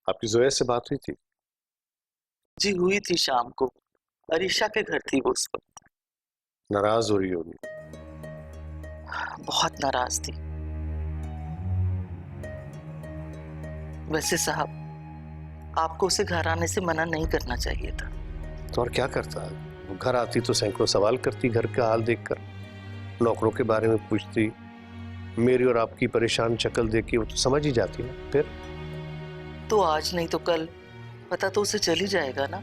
आपकी जोया से बात हुई थी? जी हुई थी शाम को। अरीशा के घर थी वो उस वक्त। नाराज हो रही होगी। बहुत नाराज थी। वैसे साहब, आपको उसे घर आने से मना नहीं करना चाहिए था। तो और क्या करता? वो घर आती तो सैकड़ों सवाल करती, घर का हाल देखकर नौकरों के बारे में पूछती, मेरी और आपकी परेशान शक्ल देख के वो तो समझ ही जाती ना। फिर तो आज नहीं तो कल पता तो उसे चल ही जाएगा ना।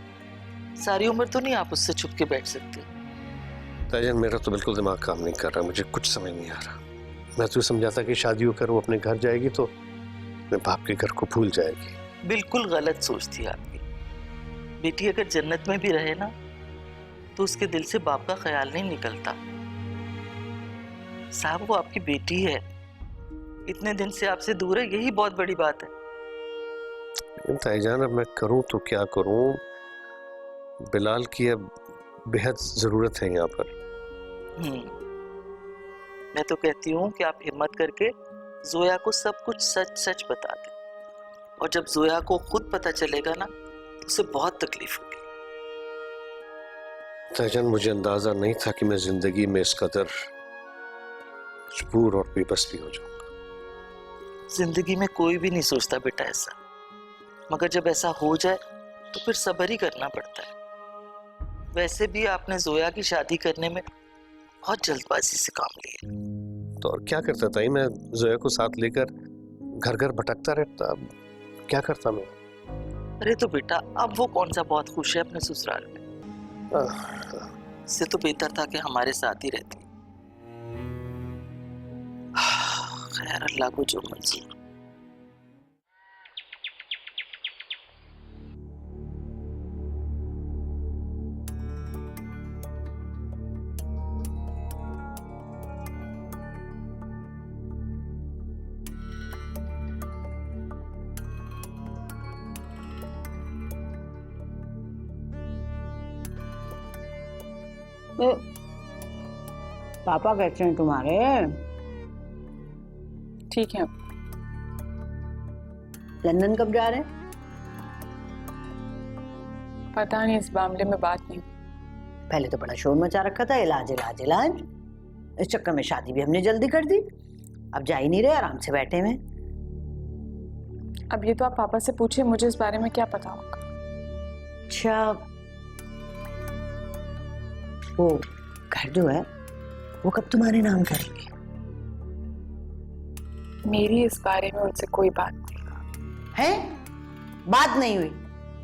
सारी उम्र तो नहीं आप उससे छुप के बैठ सकते। ताईजान, मेरा तो बिल्कुल दिमाग काम नहीं कर रहा, मुझे कुछ समझ नहीं आ रहा। मैं तो समझाता कि शादी होकर वो अपने घर जाएगी तो अपने बाप के घर को भूल जाएगी। बिल्कुल गलत सोच थी आपकी। बेटी अगर जन्नत में भी रहे ना तो उसके दिल से बाप का ख्याल नहीं निकलता। साहब, वो आपकी बेटी है, इतने दिन से आपसे दूर है, यही बहुत बड़ी बात है। ताईजान, अब मैं करूं तो क्या करूं? बिलाल की अब बेहद जरूरत है यहाँ पर। मैं तो कहती हूँ कि आप हिम्मत करके जोया को सब कुछ सच सच बता दें, और जब जोया को खुद पता चलेगा ना तो उसे बहुत तकलीफ होगी। ताईजान, मुझे अंदाजा नहीं था कि मैं जिंदगी में इस कदर मजबूर और बेबस भी हो जाऊंगा। जिंदगी में कोई भी नहीं सोचता बेटा ऐसा, मगर जब ऐसा हो जाए तो फिर सब्र ही करना पड़ता है। वैसे भी आपने जोया की शादी करने में बहुत जल्दबाजी से काम लिया। तो और क्या करता ताई, मैं जोया को साथ लेकर घर घर भटकता रहता। अब क्या करता मैं? अरे तो बेटा, अब वो कौन सा बहुत खुश है अपने ससुराल में। इससे तो बेहतर था कि हमारे साथ ही रहती। खैर, अल्लाह को जो मंजूर। पापा कैसे हैं तुम्हारे? ठीक है। लंदन कब जा रहे हैं? पता नहीं, इस मामले में बात नहीं। पहले तो बड़ा शोर मचा रखा था, इलाज इलाज इलाज। इस चक्कर में शादी भी हमने जल्दी कर दी। अब जा ही नहीं रहे, आराम से बैठे हुए। अब ये तो आप पापा से पूछिए, मुझे इस बारे में क्या पता होगा। अच्छा, वो घर जो है वो कब तुम्हारे नाम करेंगे? मेरी इस बारे में उनसे कोई बात नहीं है। बात नहीं हुई?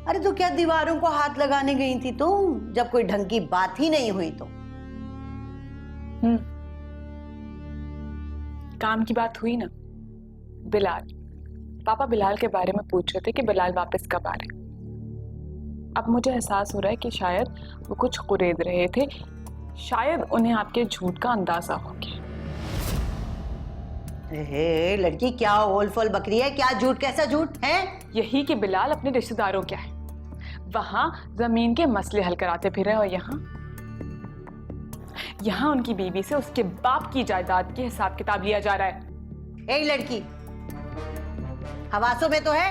अरे तो क्या दीवारों को हाथ लगाने गई थी तुम, जब कोई ढंग की बात ही नहीं हुई तो? काम की बात हुई ना। बिलाल, पापा बिलाल के बारे में पूछ रहे थे कि बिलाल वापस कब आ रहे। अब मुझे एहसास हो रहा है कि शायद वो कुछ कुरेद रहे थे, शायद उन्हें आपके झूठ का अंदाजा हो गया। लड़की, क्या ओल फोल बकरी है? क्या झूठ? कैसा झूठ है? यही कि बिलाल अपने रिश्तेदारों क्या है, वहां जमीन के मसले हल कराते फिरे, और यहाँ उनकी बीवी से उसके बाप की जायदाद के हिसाब किताब लिया जा रहा है। ए लड़की, हवासों में तो है?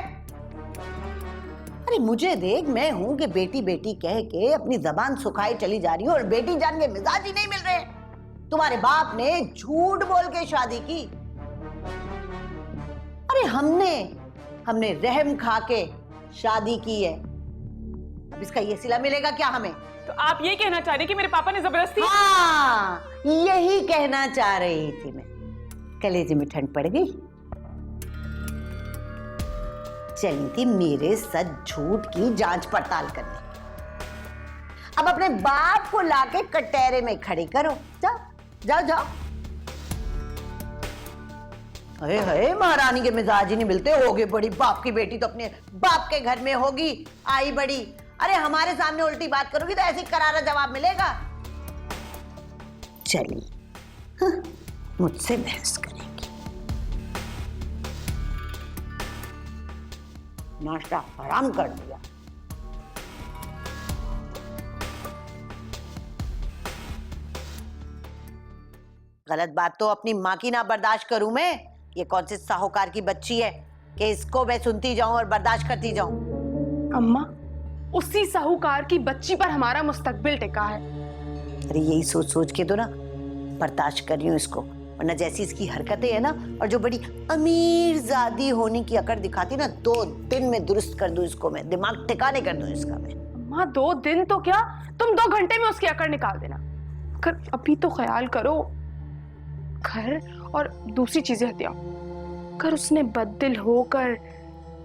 अरे मुझे देख, मैं हूं कि बेटी बेटी कह के अपनी जबान सुखाई चली जा रही हो, और बेटी जान के मिजाज ही नहीं मिल रहे। तुम्हारे बाप ने झूठ बोल के शादी की। अरे हमने रहम खा के शादी की है। अब इसका ये सिला मिलेगा क्या हमें? तो आप ये कहना चाह रही कि मेरे पापा ने जबरदस्ती? हाँ, यही कहना चाह रही थी मैं। कलेजे में ठंड पड़ गई। चली थी मेरे सच झूठ की जांच पड़ताल करने। अब अपने बाप को लाके कटहरे में खड़ी करो। जाओ जाओ जाओ। अरे हे, महारानी के मिजाज ही नहीं मिलते। होगी बड़ी बाप की बेटी तो अपने बाप के घर में होगी आई बड़ी। अरे हमारे सामने उल्टी बात करोगी तो ऐसे करारा जवाब मिलेगा। चली, हाँ, मुझसे बहस करेगी। नाश्ता हराम कर दिया। गलत बात तो अपनी माँ की ना बर्दाश्त करूं मैं। ये कौन से साहूकार की बच्ची है कि इसको मैं सुनती जाऊं और बर्दाश्त करती जाऊं? अम्मा, उसी साहूकार की बच्ची पर हमारा मुस्तकबिल टिका है। अरे यही सोच सोच के तो ना बर्दाश्त कर रही हूँ इसको, वरना जैसी इसकी हरकतें है ना, और जो बड़ी अमीरजादी होने की अकड़ दिखाती ना, 2 दिन में दुरुस्त कर दूं इसको, मैं दिमाग ठिकाने कर दूं इसका मैं। अम्मा 2 दिन तो क्या, तुम 2 घंटे में उसकी अकड़ निकाल देना। कर अभी तो ख्याल करो, घर और दूसरी चीजें हत्या। अगर उसने बददिल होकर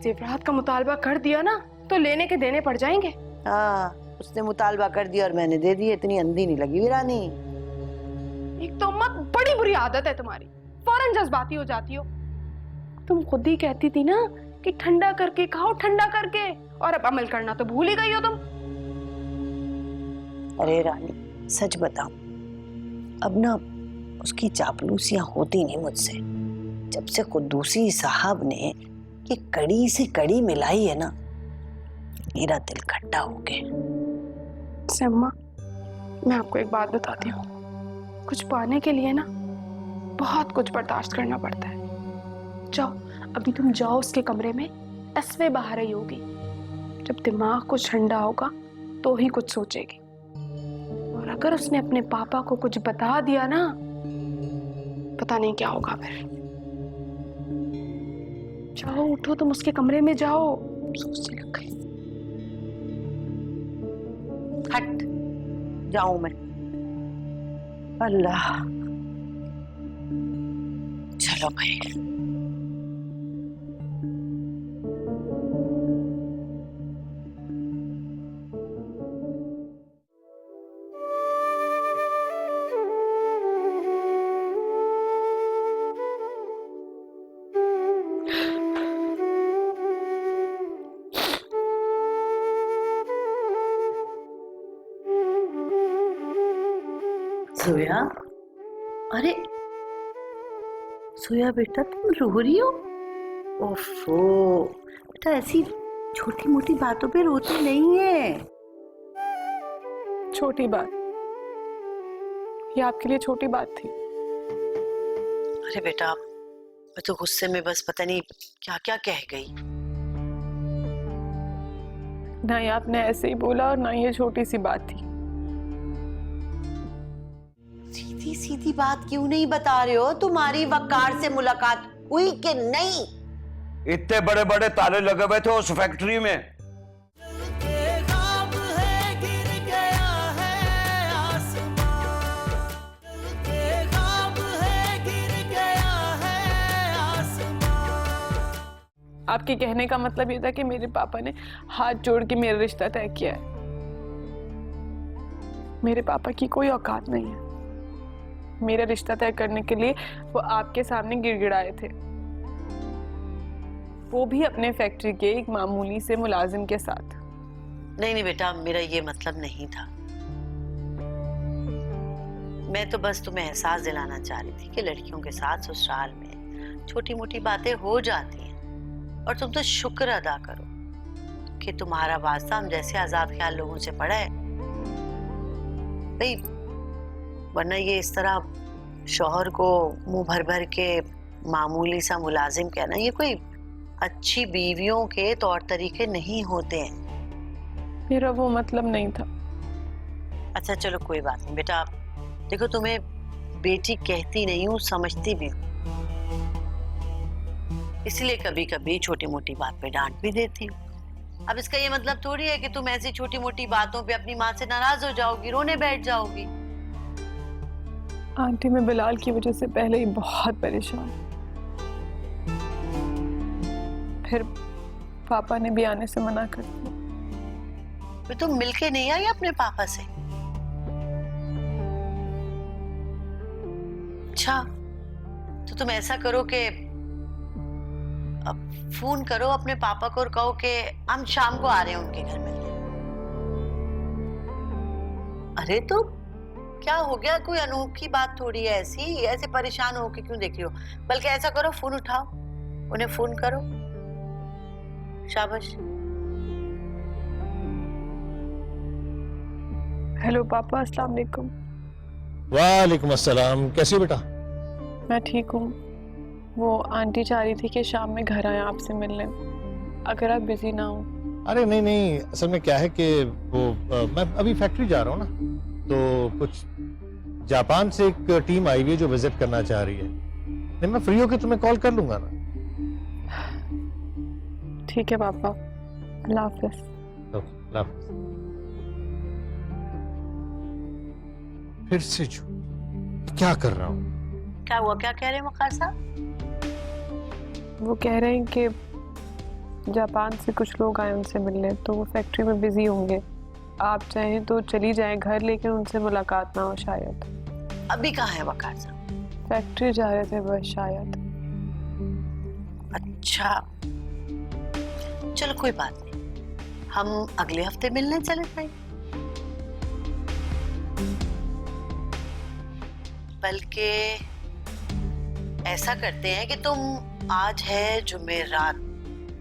जेवरात का मुतालबा कर दिया ना, तो लेने के देने पड़ जाएंगे। हाँ, उसने मुतालबा कर दिया और मैंने दे दिया, इतनी अंधी नहीं लगी वीरानी। एक तो अम्मा बड़ी बुरी आदत है तुम्हारी, फौरन जज्बाती हो जाती हो। तुम खुद ही कहती थी ना कि ठंडा करके खाओ, ठंडा करके, और अब अमल करना तो भूल ही गई हो तुम। अरे रानी सच बताऊं, अब ना उसकी चापलूसियां होती नहीं मुझसे। जब से कुद्दूसी साहब ने ये कड़ी से कड़ी मिलाई है ना, मेरा दिल खट्टा हो गया। अम्मा, मैं आपको एक बात बताती हूँ, कुछ पाने के लिए ना बहुत कुछ बर्दाश्त करना पड़ता है। जाओ, अभी तुम जाओ उसके कमरे में, तस्वे बाहर ही होगी। जब दिमाग कुछ ठंडा होगा तो ही कुछ सोचेगी। और अगर उसने अपने पापा को कुछ बता दिया ना, पता नहीं क्या होगा फिर। जाओ, उठो, तुम उसके कमरे में जाओ। सोचने लग गई। हट जाऊं मैं? अल्लाह, चलो भाई। सोया, अरे सोया बेटा, तुम रो रही हो? ओफो बेटा, ऐसी छोटी मोटी बातों पे रोते नहीं है। छोटी बात? ये आपके लिए छोटी बात थी? अरे बेटा, मैं तो गुस्से में बस पता नहीं क्या क्या कह गई। ना ही आपने ऐसे ही बोला और ना ये छोटी सी बात थी। सीधी सीधी बात क्यों नहीं बता रहे हो? तुम्हारी वकार से मुलाकात हुई कि नहीं? इतने बड़े बड़े ताले लगे हुए थे उस फैक्ट्री में। आपके कहने का मतलब ये था कि मेरे पापा ने हाथ जोड़ के मेरा रिश्ता तय किया है। मेरे पापा की कोई औकात नहीं है। मेरा रिश्ता तय करने के लिए वो आपके सामने गिड़गिड़ाए थे, वो भी अपने फैक्ट्री के एक मामूली से मुलाजिम के साथ। नहीं नहीं बेटा, मेरा ये मतलब नहीं था। मैं तो बस तुम्हें एहसास दिलाना चाह रही थी कि लड़कियों के साथ ससुराल में छोटी मोटी बातें हो जाती हैं, और तुम तो शुक्र अदा करो कि तुम्हारा वास्ता हम जैसे आजाद ख्याल लोगों से पड़ा है भाई, वरना ये इस तरह शौहर को मुंह भर भर के मामूली सा मुलाजिम कहना, ये कोई अच्छी बीवियों के तौर तरीके नहीं होते हैं। मेरा वो मतलब नहीं था। अच्छा चलो कोई बात नहीं बेटा, देखो तुम्हें बेटी कहती नहीं हूँ, समझती भी हूँ, इसलिए कभी कभी छोटी मोटी बात पे डांट भी देती हूँ। अब इसका ये मतलब थोड़ी है कि तुम ऐसी छोटी मोटी बातों पे अपनी माँ से नाराज हो जाओगी, रोने बैठ जाओगी। आंटी, मैं बिलाल की वजह से पहले ही बहुत परेशान, फिर पापा ने भी आने से मना कर दिया। फिर तुम मिलके नहीं आई अपने पापा से? अच्छा, तो तुम ऐसा करो कि अब फोन करो अपने पापा को और कहो कि हम शाम को आ रहे हैं उनके घर मिलने। अरे तो क्या हो गया, कोई अनोखी बात थोड़ी है ऐसी, ऐसे परेशान होके क्यों देख रही हो? बल्कि ऐसा करो, फोन उठाओ, उन्हें फोन करो। शाबाश। हेलो पापा, अस्सलाम वालेकुम। वालेकुम अस्सलाम। कैसी बेटा? मैं ठीक हूँ। वो आंटी चाह रही थी कि शाम में घर आए आपसे मिलने, अगर आप बिजी ना हो। अरे नहीं नहीं, असल में क्या है कि मैं अभी फैक्ट्री जा रहा हूँ ना, तो कुछ जापान से एक टीम आई हुई है जो विजिट करना चाह रही है। नहीं, मैं फ्री होकर तुम्हें कॉल कर लूंगा ना। ठीक है पापा, अल्लाह हाफिज। अल्लाह हाफिज। फिर से जो क्या कर रहा हूँ? क्या हुआ, क्या कह रहे हैं वकार साहब? वो कह रहे हैं कि जापान से कुछ लोग आए उनसे मिलने, तो वो फैक्ट्री में बिजी होंगे। आप चाहें तो चली जाएं घर, लेकिन उनसे मुलाकात ना हो शायद। अभी कहाँ है वकार साहब? फैक्ट्री जा रहे थे बस शायद। अच्छा, चलो कोई बात नहीं, हम अगले हफ्ते मिलने चले जाएंगे। बल्कि ऐसा करते हैं कि तुम आज है जुमेरात,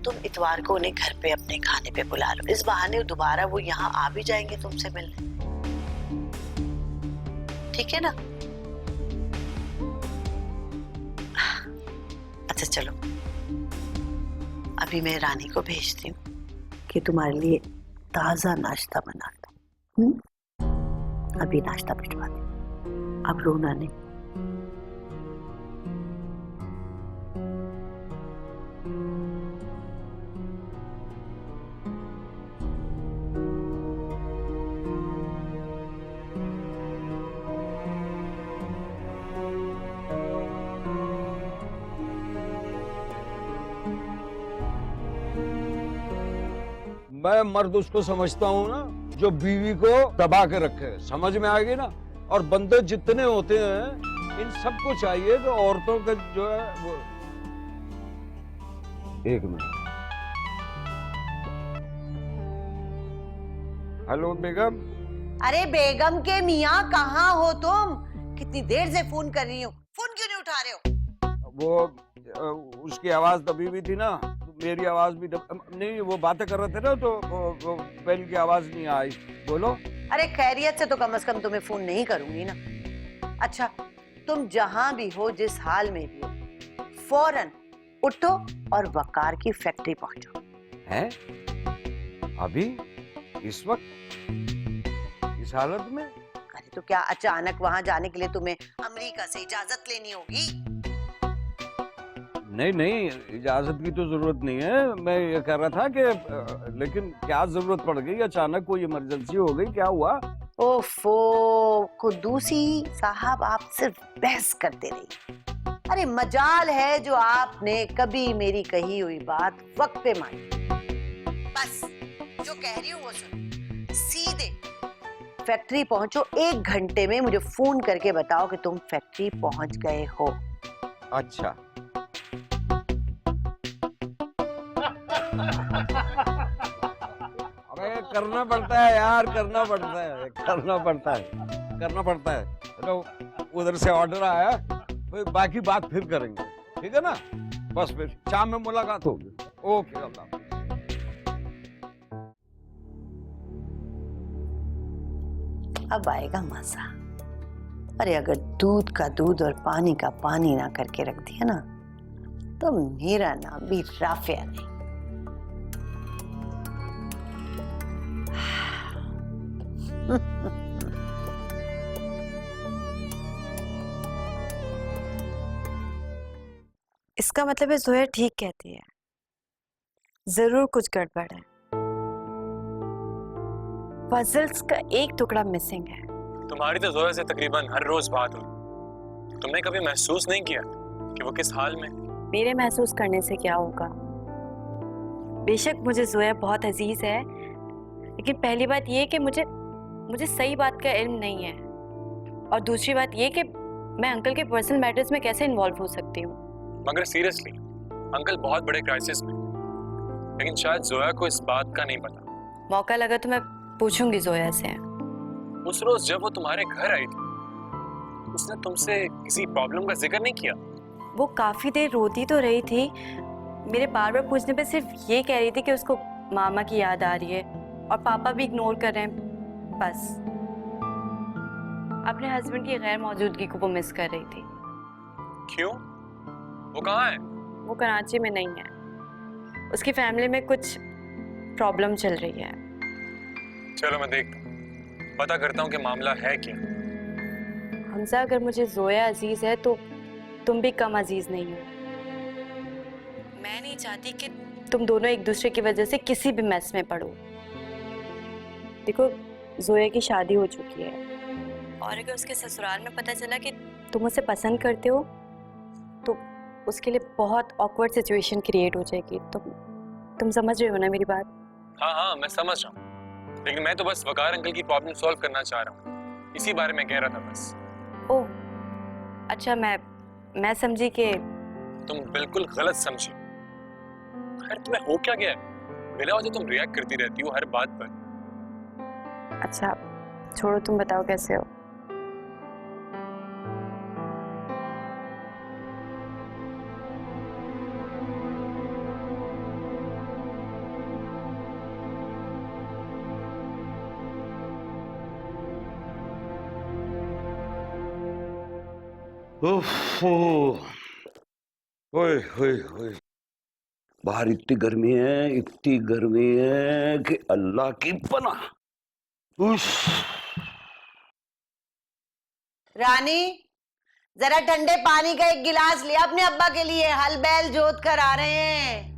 तुम इतवार को उन्हें घर पे अपने खाने पे बुला लो। इस बहाने दोबारा वो यहाँ आ भी जाएंगे तुमसे मिलने। ठीक है ना? अच्छा चलो, अभी मैं रानी को भेजती हूँ कि तुम्हारे लिए ताजा नाश्ता बनाता हूँ। अभी नाश्ता भिजवा दे, अब रोना नहीं। मैं मर्द उसको समझता हूँ ना जो बीवी को दबा के रखे, समझ में आएगी ना। और बंदे जितने होते हैं इन सबको चाहिए कि औरतों का जो है वो। एक मिनट। हेलो बेगम। अरे बेगम के मियाँ, कहाँ हो तुम? कितनी देर से फोन कर रही हूँ, फोन क्यों नहीं उठा रहे हो? वो उसकी आवाज दबी हुई थी ना, मेरी आवाज भी नहीं, वो बातें कर रहे थे ना, तो वो बेल की आवाज नहीं आई। बोलो। अरे खैरियत से तो कम से कम तुम्हें फोन नहीं करूंगी ना। अच्छा, तुम जहां भी हो, जिस हाल में भी हो, फौरन उठो और वकार की फैक्ट्री पहुंचो। हैं? अभी? इस वक्त? इस हालत में? अरे तो क्या अचानक वहां जाने के लिए तुम्हें अमेरिका से इजाजत लेनी होगी? नहीं नहीं, इजाजत की तो जरूरत नहीं है। मैं ये कह रहा था कि लेकिन क्या जरूरत पड़ गई, अचानक कोई इमरजेंसी हो गई, क्या हुआ? ओफो, कुद्दूसी साहब, आप सिर्फ बहस करते रहिए। अरे मजाल है जो आपने कभी मेरी कही हुई बात वक्त पे मानी। बस जो कह रही हूँ वो सुनो। सीधे फैक्ट्री पहुंचो, 1 घंटे में मुझे फोन करके बताओ कि तुम फैक्ट्री पहुंच गए हो। अच्छा। अबे करना पड़ता है यार, करना पड़ता है, करना पड़ता है, करना पड़ता है। तो उधर से ऑर्डर आया, फिर बाकी बात फिर करेंगे, ठीक है ना? बस फिर शाम में मुलाकात होगी। ओके, अल्लाह। अब आएगा मजा। अरे अगर दूध का दूध और पानी का पानी ना करके रख दिया ना, तो मेरा नाम भी राफिया नहीं। इसका मतलब है जोया ठीक कहती है, जरूर कुछ गड़बड़ है। पजल्स का एक टुकड़ा मिसिंग है। तुम्हारी तो जोया से तकरीबन हर रोज बात हो। तुमने कभी महसूस नहीं किया कि वो किस हाल में? मेरे महसूस करने से क्या होगा? बेशक मुझे जोया बहुत अजीज है, लेकिन पहली बात ये कि मुझे सही बात का इल्म नहीं है, और दूसरी बात ये कि मैं अंकल के पर्सनल मैटर्स में कैसे इन्वॉल्व हो सकती हूँ। मगर सीरियसली, अंकल बहुत बड़े क्राइसिस में, लेकिन शायद जोया को इस बात का नहीं पता। मौका लगा तो मैं पूछूंगी जोया से। उस रोज जब वो तुम्हारे घर आई थी, उसने तुमसे किसी प्रॉब्लम का जिक्र नहीं किया? वो काफी देर रोती तो रही थी, मेरे बार बार पूछने पे सिर्फ ये कह रही थी कि उसको मामा की याद आ रही है और पापा भी इग्नोर कर रहे हैं। बस अपने हस्बैंड की गैर मौजूदगी को वो मिस कर रही थी। क्यों? वो कहाँ है? वो कराची में नहीं है, उसकी फैमिली में कुछ प्रॉब्लम चल रही है। चलो मैं देखता हूँ, पता करता हूँ कि मामला है क्या। हमजा, अगर मुझे जोया अजीज है तो तुम भी कम अजीज नहीं हो। मैं नहीं चाहती कि तुम दोनों एक दूसरे की वजह से किसी भी मैस में पड़ो। देखो, जोया की शादी हो चुकी है और अगर उसके ससुराल में पता चला कि तुम उसे पसंद करते हो तो उसके लिए बहुत ऑकवर्ड सिचुएशन क्रिएट हो जाएगी। तुम समझ रहे हो ना मेरी बात? हाँ मैं समझ रहा हूँ, लेकिन मैं तो बस वकार अंकल की प्रॉब्लम सॉल्व करना चाह रहा हूँ, इसी बारे में कह रहा था बस। ओह अच्छा, मैं समझी कि तुम बिल्कुल गलत समझी। अरे तुम्हें हो क्या गया? बिना वजह तुम रिएक्ट करती रहती हो हर बात पर। अच्छा छोड़ो, तुम बताओ कैसे हो? ओए ओए ओए, बाहर इतनी गर्मी है कि अल्लाह की पनाह। उफ। रानी, जरा ठंडे पानी का एक गिलास लिया अपने अब्बा के लिए, हल बैल जोत कर आ रहे हैं।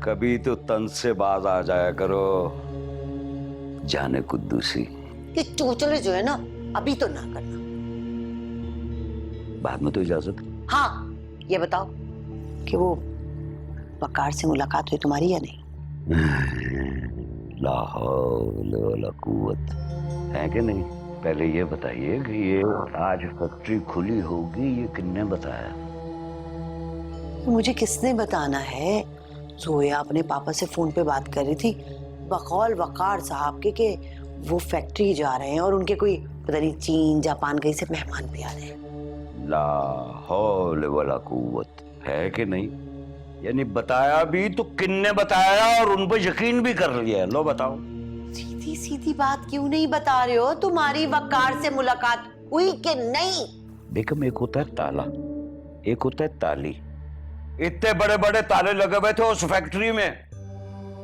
कभी तो तन से बाज आ जाया करो, जाने कुद्दूसी। ये चोचले जो है ना, अभी तो ना करना। बाद में तो इजाजत। हाँ, ये बताओ कि वो वकार से मुलाकात हुई तुम्हारी या नहीं? ला हौल वला कुव्वत है कि नहीं? पहले ये बताइए कि ये आज फैक्ट्री खुली होगी, ये किसने बताया? मुझे किसने बताना है? जोया अपने पापा से फोन पे बात कर रही थी बकौल वकार साहब के वो फैक्ट्री जा रहे हैं और उनके कोई पता नहीं चीन जापान कहीं से मेहमान भी आ रहे हैं। ला हौल वला कुव्वत है कि नहीं? यानी बताया भी तो किसने बताया और उन पर यकीन भी कर लिया? लो बताओ। सीधी सीधी बात क्यों नहीं बता रहे हो? तुम्हारी वकार से मुलाकात हुई कि नहीं? बेगम, एक होता है ताला, एक होता है ताली। इतने बड़े बड़े ताले लगे हुए थे उस फैक्ट्री में।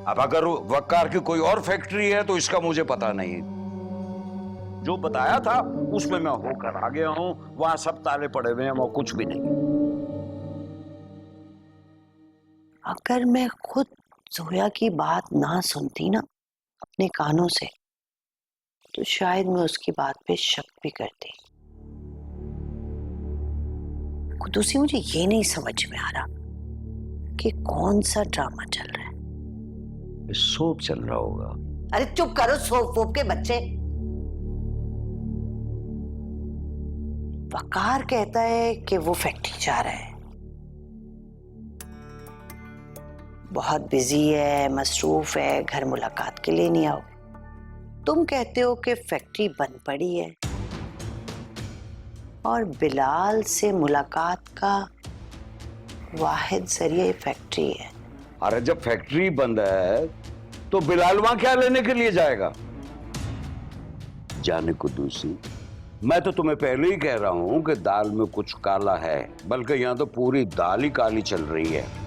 अब अगर वकार की कोई और फैक्ट्री है तो इसका मुझे पता नहीं। जो बताया था उसमें मैं होकर आ गया हूं, वहां सब ताले पड़े हुए हैं, वहां कुछ भी नहीं। अगर मैं खुद जोया की बात ना सुनती ना अपने कानों से, तो शायद मैं उसकी बात पे शक भी करती। कुदूसी, मुझे ये नहीं समझ में आ रहा कि कौन सा ड्रामा चल रहा है। सोप चल रहा होगा। अरे चुप करो, सोप वोप के बच्चे। वकार कहता है कि वो फैक्ट्री जा रहा है, बहुत बिजी है, मसरूफ है, घर मुलाकात के लिए नहीं आओ। तुम कहते हो कि फैक्ट्री बंद पड़ी है और बिलाल से मुलाकात का वाहिद जरिया फैक्ट्री है। अरे जब फैक्ट्री बंद है तो बिलाल वहां क्या लेने के लिए जाएगा? जाने कुद्दूसी, मैं तो तुम्हें पहले ही कह रहा हूं कि दाल में कुछ काला है, बल्कि यहां तो पूरी दाल ही काली चल रही है।